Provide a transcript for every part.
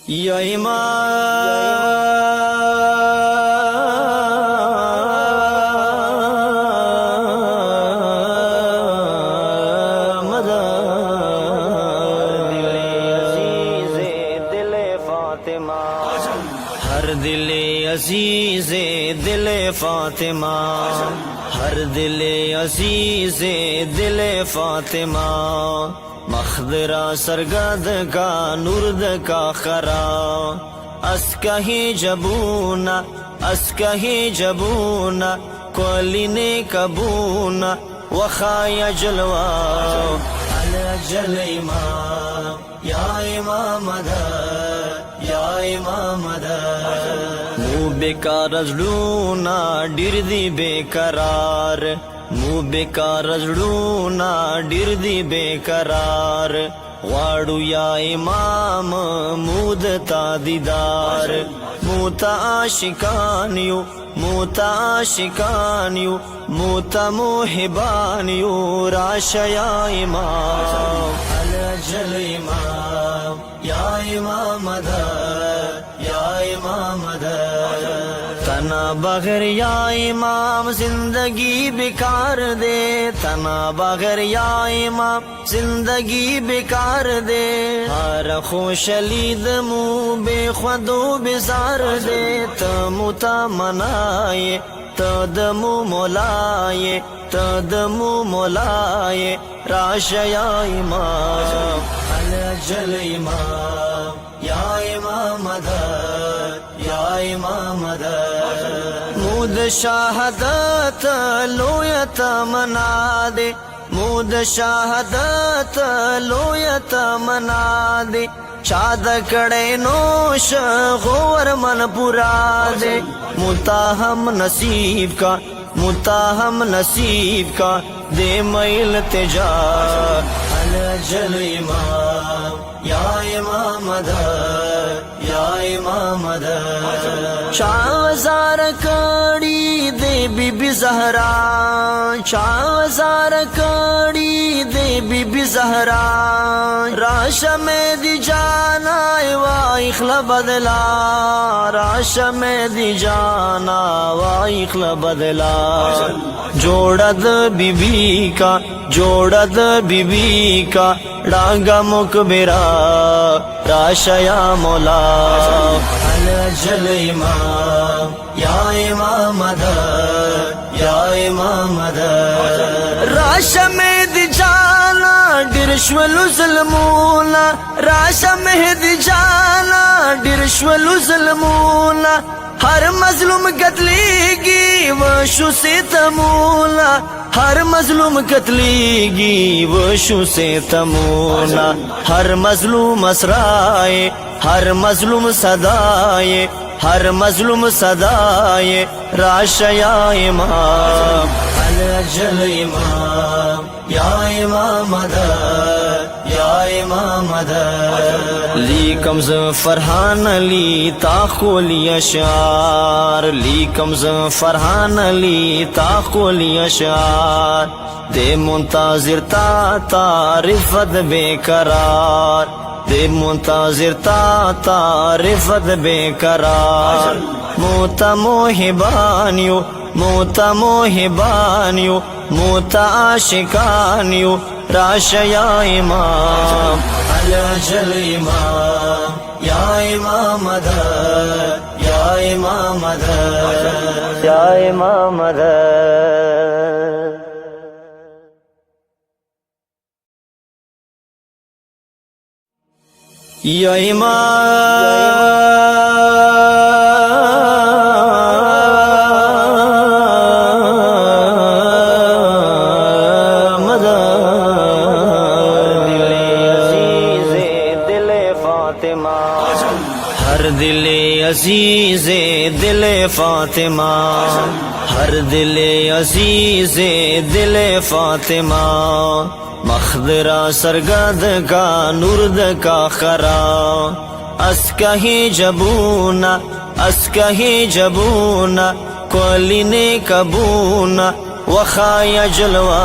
या इमाम दिले फातिमा, हर दिले अज़ीज़े दिले फातिमा, हर दिले अज़ीज़े दिले फातिमा, मखदरा सरगद का नूरद का खरा, अस्कही जबूना अस्कही जबूना, कोलिने कबूना वखाया जलवा, अल जल इमाम या इमाम या इमाम मुँह बेकार ज़लूना डिरदी बेकरार, मुँह बेकार ज़लूना डिरदी बेकरार, वाड़ू या इमाम मुदता दीदार, मुता आशिकानियो मुता आशिकानियो मुता मोहिबानियो राशया इमाम, अल जल इमाम या इमाम या इमाम तना बगैर या इमाम जिंदगी बेकार दे, तना बगैर या इमाम जिंदगी बेकार दे, हर खुशलीद मुँह बेख्वदो बेजार दे, तमुता मनाए तदमु मोलाए तदमु मोलाए राशया इमाम, अल जल इमाम या इमाम या इमाम मुद शहादत लोयत मना दे, मुद शहादत लोयत मना दे, चाद कड़े नोश गोवर मन पुरा दे, मुताहम नसीब का मुताहम नसीब का दे मैल तेजा, अल जल इमाम या इमाम या इमाम शाहज़ार कड़ी दे बीबी ज़हरा, शाहज़ार कड़ी दे बीबी ज़हरा, राश में दी जाना वा इखला बदला, राश में दी जाना वा इखला बदला, जोड़द बीबी का जोड़द बीबी का डांगा मुकबिरा राशया मौला, अल जल इमाम या इमाम या इमाम राश में दी जाना डिरश्वलु ज़ल्मूना, राश में दी जाना डिरश्वलु ज़ल्मूना, हर मजलूम कतलेगी वशु से तमूना, हर मजलूम कतलेगी वशु से तमूना, हर मजलूम असराए हर मजलूम सदाए हर मजलूम सदाए राशया इमाम, अल जल इमाम या इमाम या इमाम ली कम्ज़ फरहान ली ताक़ोली अशार, ली कम्ज़ फरहान ली ताक़ोली अशार, दे मुंताज़िर ता तारिफ़त बेकरार, दे मुंताज़िर ता तारिफ़त बेकरार, मोता मोहिबानियो मोता मोहिबानियो मोता आशिकानियो राशया इमाम, अल जल इमाम या इमाम या इमाम या इमाम या हर दिले अज़ीज़े दिले फातिमा, हर दिले अज़ीज़े दिले फातिमा, मखदरा सरगद का नूरद का खरा, अस्कही जबूना कोलिने कबूना वखाया जलवा,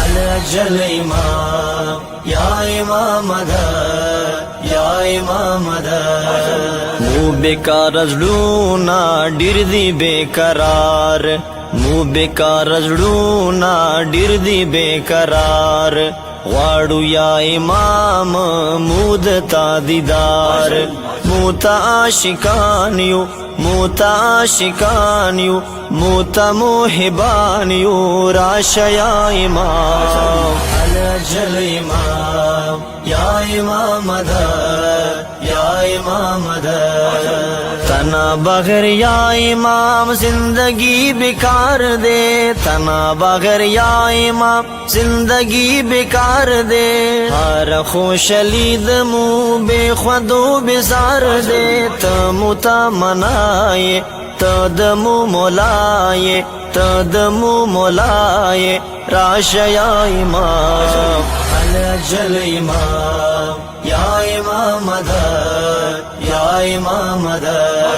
अल जल इमाम या इमाम یا امام ده مو بیکار زړونه ډیر دی بیقرار مو بیکار زړونه ډیر دی بیقرار غواړو یا امام مود تا دیدار موتا عاشقان یو موتا عاشقان یو موتا محبان یو راش یا امام الجل امام یا امام دا یا امام دا تنا بغیر یا امام زندگی بیکار دے تنا بغیر یا امام زندگی بیکار دے ہر خوش لید مو بے خودو بزار دے تمو تمنائے تدمو مولائے تدمو مولائے راش یا امام الجل امام یا امام دا یا امام دا